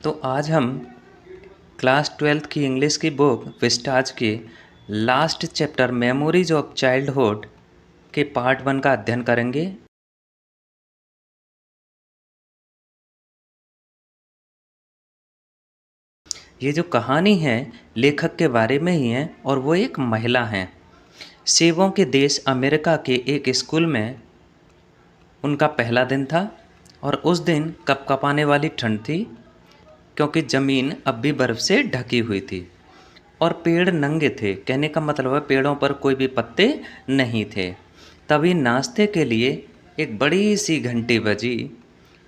तो आज हम क्लास 12th की इंग्लिश की बुक विस्टाज के last chapter memories of childhood के पार्ट 1 का अध्ययन करेंगे। ये जो कहानी है लेखक के बारे में ही है और वो एक महिला हैं। सेबों के देश अमेरिका के एक स्कूल में उनका पहला दिन था और उस दिन कपकपाने वाली ठंड थी क्योंकि ज़मीन अब भी बर्फ़ से ढकी हुई थी और पेड़ नंगे थे। कहने का मतलब है पेड़ों पर कोई भी पत्ते नहीं थे। तभी नाश्ते के लिए एक बड़ी सी घंटी बजी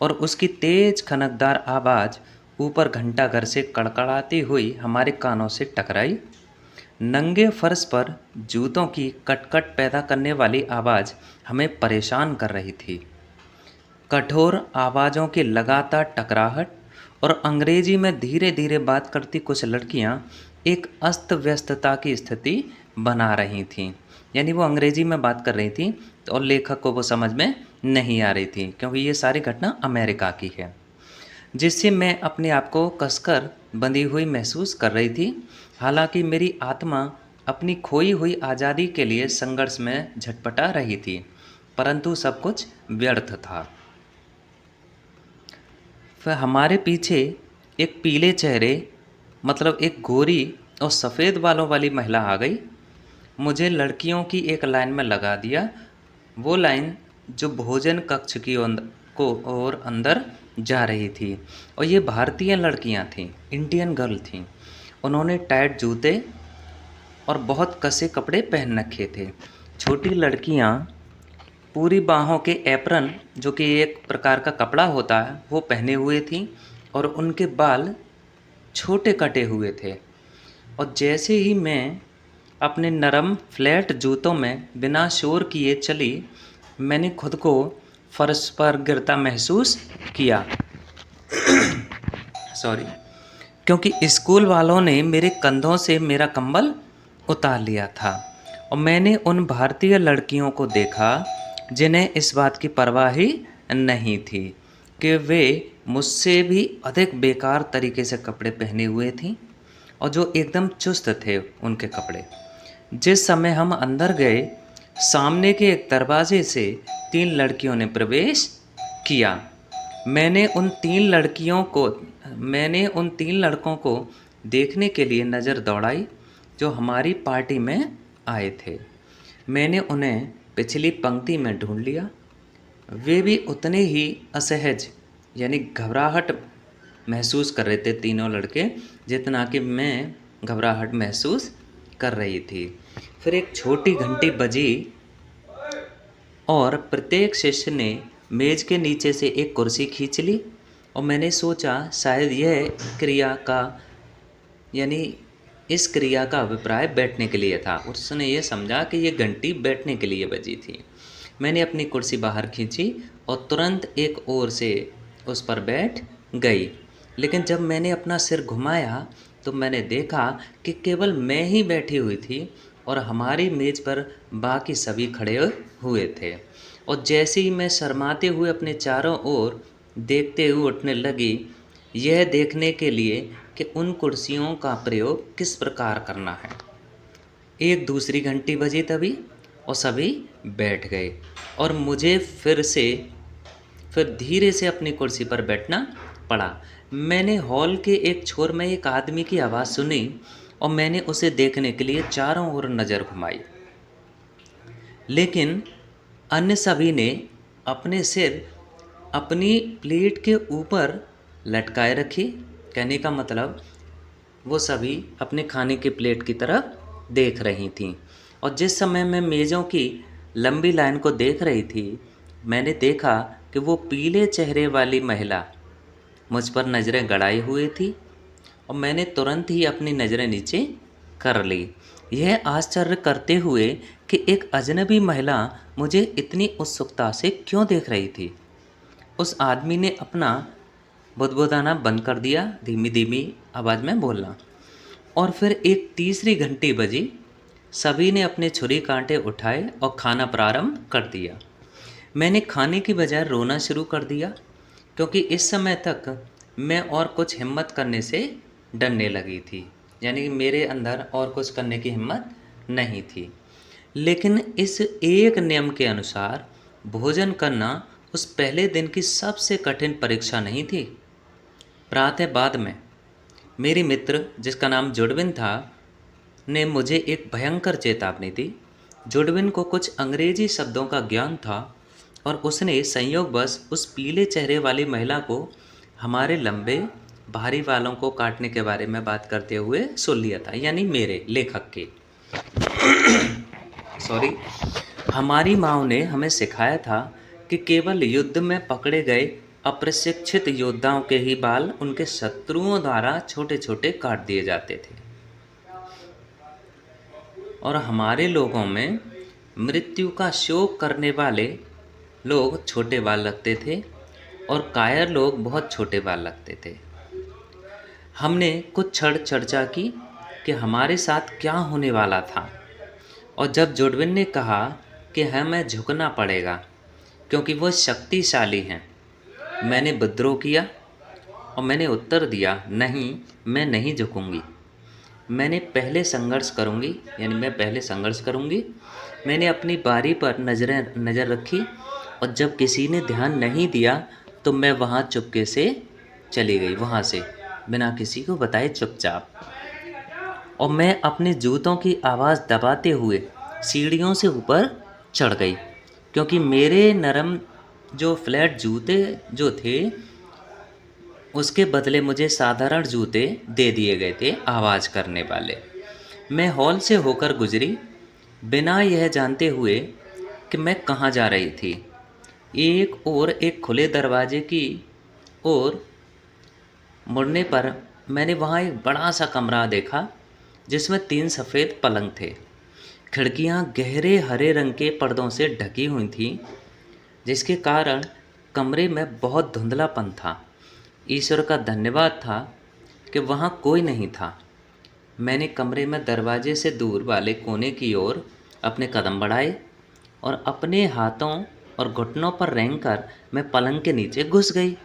और उसकी तेज खनकदार आवाज़ ऊपर घंटाघर से कड़कड़ाती हुई हमारे कानों से टकराई। नंगे फर्श पर जूतों की कटकट पैदा करने वाली आवाज़ हमें परेशान कर रही थी। कठोर आवाज़ों की लगातार टकराहट और अंग्रेजी में धीरे धीरे बात करती कुछ लड़कियां एक अस्त व्यस्तता की स्थिति बना रही थीं। यानी वो अंग्रेजी में बात कर रही थी और लेखक को वो समझ में नहीं आ रही थी क्योंकि ये सारी घटना अमेरिका की है, जिससे मैं अपने आप को कसकर बंधी हुई महसूस कर रही थी। हालांकि मेरी आत्मा अपनी खोई हुई आज़ादी के लिए संघर्ष में झटपटा रही थी, परंतु सब कुछ व्यर्थ था। फिर हमारे पीछे एक पीले चेहरे मतलब एक गोरी और सफ़ेद बालों वाली महिला आ गई। मुझे लड़कियों की एक लाइन में लगा दिया, वो लाइन जो भोजन कक्ष की को और अंदर जा रही थी। और ये भारतीय लड़कियां थीं, इंडियन गर्ल थीं। उन्होंने टाइट जूते और बहुत कसे कपड़े पहन रखे थे। छोटी लड़कियां पूरी बाहों के एप्रन, जो कि एक प्रकार का कपड़ा होता है, वो पहने हुए थीं और उनके बाल छोटे कटे हुए थे। और जैसे ही मैं अपने नरम फ्लैट जूतों में बिना शोर किए चली, मैंने खुद को फर्श पर गिरता महसूस किया। सॉरी, क्योंकि स्कूल वालों ने मेरे कंधों से मेरा कंबल उतार लिया था और मैंने उन भारतीय लड़कियों को देखा जिन्हें इस बात की परवाह ही नहीं थी कि वे मुझसे भी अधिक बेकार तरीके से कपड़े पहने हुए थीं और जो एकदम चुस्त थे उनके कपड़े। जिस समय हम अंदर गए, सामने के एक दरवाजे से 3 लड़कियों ने प्रवेश किया। मैंने उन तीन लड़कों को देखने के लिए नज़र दौड़ाई जो हमारी पार्टी में आए थे। मैंने उन्हें पिछली पंक्ति में ढूंढ लिया। वे भी उतने ही असहज यानी घबराहट महसूस कर रहे थे, तीनों लड़के, जितना कि मैं घबराहट महसूस कर रही थी। फिर एक छोटी घंटी बजी और प्रत्येक शिष्य ने मेज़ के नीचे से एक कुर्सी खींच ली और मैंने सोचा शायद यह क्रिया का यानी इस क्रिया का अभिप्राय बैठने के लिए था। उसने ये समझा कि ये घंटी बैठने के लिए बजी थी। मैंने अपनी कुर्सी बाहर खींची और तुरंत एक ओर से उस पर बैठ गई। लेकिन जब मैंने अपना सिर घुमाया तो मैंने देखा कि केवल मैं ही बैठी हुई थी और हमारी मेज़ पर बाकी सभी खड़े हुए थे। और जैसे ही मैं शर्माते हुए अपने चारों ओर देखते हुए उठने लगी, यह देखने के लिए कि उन कुर्सियों का प्रयोग किस प्रकार करना है, एक दूसरी घंटी बजी तभी और सभी बैठ गए और मुझे फिर धीरे से अपनी कुर्सी पर बैठना पड़ा। मैंने हॉल के एक छोर में एक आदमी की आवाज़ सुनी और मैंने उसे देखने के लिए चारों ओर नज़र घुमाई, लेकिन अन्य सभी ने अपने सिर अपनी प्लेट के ऊपर लटकाए रखे। कहने का मतलब वो सभी अपने खाने की प्लेट की तरफ देख रही थीं। और जिस समय मैं मेज़ों की लंबी लाइन को देख रही थी, मैंने देखा कि वो पीले चेहरे वाली महिला मुझ पर नज़रें गड़ाई हुई थी और मैंने तुरंत ही अपनी नज़रें नीचे कर ली, यह आश्चर्य करते हुए कि एक अजनबी महिला मुझे इतनी उत्सुकता से क्यों देख रही थी। उस आदमी ने अपना बुदबुदाना बंद कर दिया, धीमी धीमी आवाज़ में बोलना, और फिर एक तीसरी घंटी बजी। सभी ने अपने छुरी कांटे उठाए और खाना प्रारंभ कर दिया। मैंने खाने की बजाय रोना शुरू कर दिया क्योंकि इस समय तक मैं और कुछ हिम्मत करने से डरने लगी थी, यानी कि मेरे अंदर और कुछ करने की हिम्मत नहीं थी। लेकिन इस एक नियम के अनुसार भोजन करना उस पहले दिन की सबसे कठिन परीक्षा नहीं थी। प्रातः बाद में मेरी मित्र, जिसका नाम जुडविन था, ने मुझे एक भयंकर चेतावनी दी। जुडविन को कुछ अंग्रेजी शब्दों का ज्ञान था और उसने संयोगवश उस पीले चेहरे वाली महिला को हमारे लंबे भारी बालों को काटने के बारे में बात करते हुए सुन लिया था, यानी मेरे लेखक के। सॉरी। हमारी माँ ने हमें सिखाया था कि केवल युद्ध में पकड़े गए अप्रशिक्षित योद्धाओं के ही बाल उनके शत्रुओं द्वारा छोटे छोटे काट दिए जाते थे, और हमारे लोगों में मृत्यु का शोक करने वाले लोग छोटे बाल रखते थे और कायर लोग बहुत छोटे बाल रखते थे। हमने कुछ क्षण चर्चा की कि हमारे साथ क्या होने वाला था, और जब जुडविन ने कहा कि हमें झुकना पड़ेगा क्योंकि वो शक्तिशाली हैं, मैंने विद्रोह किया और मैंने उत्तर दिया, नहीं, मैं नहीं झुकूंगी। मैं पहले संघर्ष करूंगी। मैंने अपनी बारी पर नज़र रखी, और जब किसी ने ध्यान नहीं दिया तो मैं वहाँ चुपके से चली गई, वहाँ से बिना किसी को बताए चुपचाप। और मैं अपने जूतों की आवाज़ दबाते हुए सीढ़ियों से ऊपर चढ़ गई, क्योंकि मेरे नरम जो फ्लैट जूते जो थे उसके बदले मुझे साधारण जूते दे दिए गए थे, आवाज़ करने वाले। मैं हॉल से होकर गुजरी, बिना यह जानते हुए कि मैं कहाँ जा रही थी। एक खुले दरवाजे की ओर मुड़ने पर मैंने वहाँ एक बड़ा सा कमरा देखा जिसमें 3 सफ़ेद पलंग थे। खिड़कियाँ गहरे हरे रंग के पर्दों से ढकी हुई थीं, जिसके कारण कमरे में बहुत धुंधलापन था। ईश्वर का धन्यवाद था कि वहाँ कोई नहीं था। मैंने कमरे में दरवाजे से दूर वाले कोने की ओर अपने कदम बढ़ाए और अपने हाथों और घुटनों पर रेंगकर मैं पलंग के नीचे घुस गई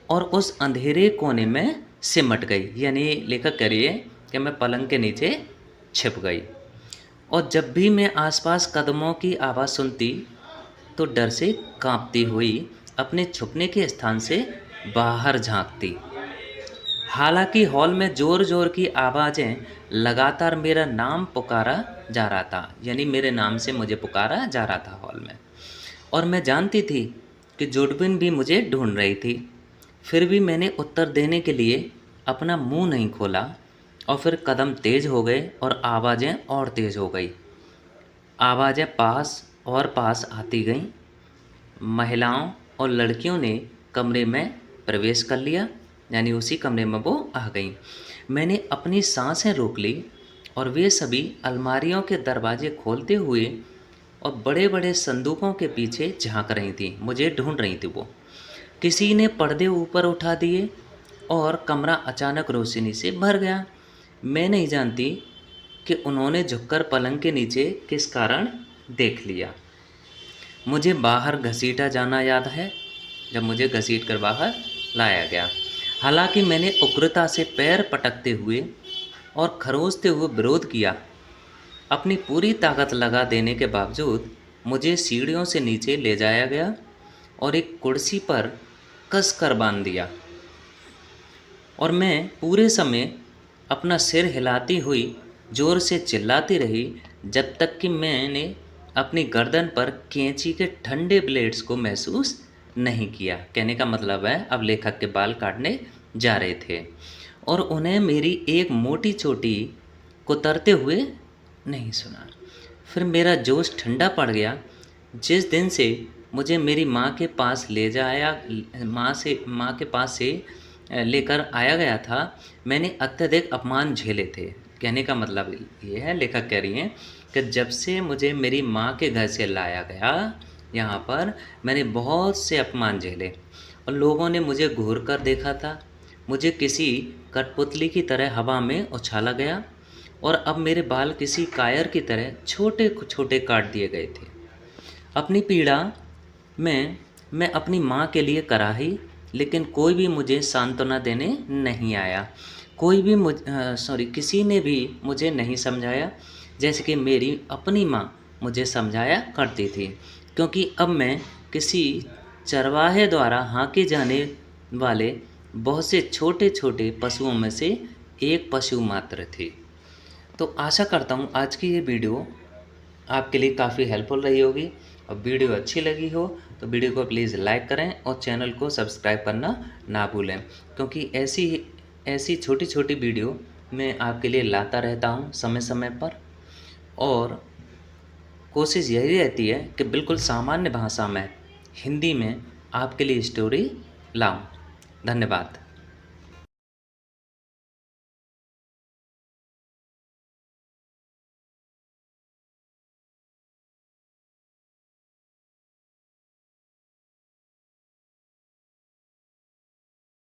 और उस अंधेरे कोने में सिमट गई, यानी लेखक कह रही है कि मैं पलंग के नीचे छिप गई। और जब भी मैं आसपास कदमों की आवाज़ सुनती तो डर से कांपती हुई अपने छुपने के स्थान से बाहर झांकती। हालांकि हॉल में ज़ोर ज़ोर की आवाज़ें लगातार मेरा नाम पुकारा जा रहा था, यानी मेरे नाम से मुझे पुकारा जा रहा था हॉल में, और मैं जानती थी कि जुडविन भी मुझे ढूंढ रही थी। फिर भी मैंने उत्तर देने के लिए अपना मुंह नहीं खोला, और फिर कदम तेज हो गए और आवाज़ें और तेज हो गई। आवाज़ें पास और पास आती गईं। महिलाओं और लड़कियों ने कमरे में प्रवेश कर लिया, यानी उसी कमरे में वो आ गईं। मैंने अपनी सांसें रोक ली और वे सभी अलमारियों के दरवाजे खोलते हुए और बड़े बड़े संदूकों के पीछे झांक रही थी, मुझे ढूंढ रही थी वो। किसी ने पर्दे ऊपर उठा दिए और कमरा अचानक रोशनी से भर गया। मैं नहीं जानती कि उन्होंने झुककर पलंग के नीचे किस कारण देख लिया। मुझे बाहर घसीटा जाना याद है, जब मुझे घसीट कर बाहर लाया गया। हालांकि मैंने उग्रता से पैर पटकते हुए और खरोंचते हुए विरोध किया, अपनी पूरी ताकत लगा देने के बावजूद मुझे सीढ़ियों से नीचे ले जाया गया और एक कुर्सी पर कस कर बांध दिया, और मैं पूरे समय अपना सिर हिलाती हुई जोर से चिल्लाती रही जब तक कि मैंने अपनी गर्दन पर कैंची के ठंडे ब्लेड्स को महसूस नहीं किया। कहने का मतलब है अब लेखक के बाल काटने जा रहे थे और उन्हें मेरी एक मोटी चोटी कुतरते हुए नहीं सुना। फिर मेरा जोश ठंडा पड़ गया। जिस दिन से मुझे मेरी माँ के पास ले जाया माँ के पास से लेकर आया गया था, मैंने अत्यधिक अपमान झेले थे। कहने का मतलब ये है, लेखक कह रही हैं कि जब से मुझे मेरी माँ के घर से लाया गया यहाँ पर, मैंने बहुत से अपमान झेले और लोगों ने मुझे घूर कर देखा था। मुझे किसी कठपुतली की तरह हवा में उछाला गया और अब मेरे बाल किसी कायर की तरह छोटे छोटे काट दिए गए थे। अपनी पीड़ा में मैं अपनी माँ के लिए कराही लेकिन कोई भी मुझे सांत्वना देने नहीं आया। कोई भी किसी ने भी मुझे नहीं समझाया, जैसे कि मेरी अपनी माँ मुझे समझाया करती थी। क्योंकि अब मैं किसी चरवाहे द्वारा हाँके जाने वाले बहुत से छोटे-छोटे पशुओं में से एक पशु मात्र थी। तो आशा करता हूँ आज की ये वीडियो आपके लिए काफ़ी हेल्पफुल रही होगी। और वीडियो अच्छी लगी हो तो वीडियो को प्लीज़ लाइक करें और चैनल को सब्सक्राइब करना ना भूलें, क्योंकि ऐसी ऐसी छोटी छोटी वीडियो मैं आपके लिए लाता रहता हूँ समय समय पर। और कोशिश यही रहती है कि बिल्कुल सामान्य भाषा में, हिंदी में आपके लिए स्टोरी लाऊं। धन्यवाद।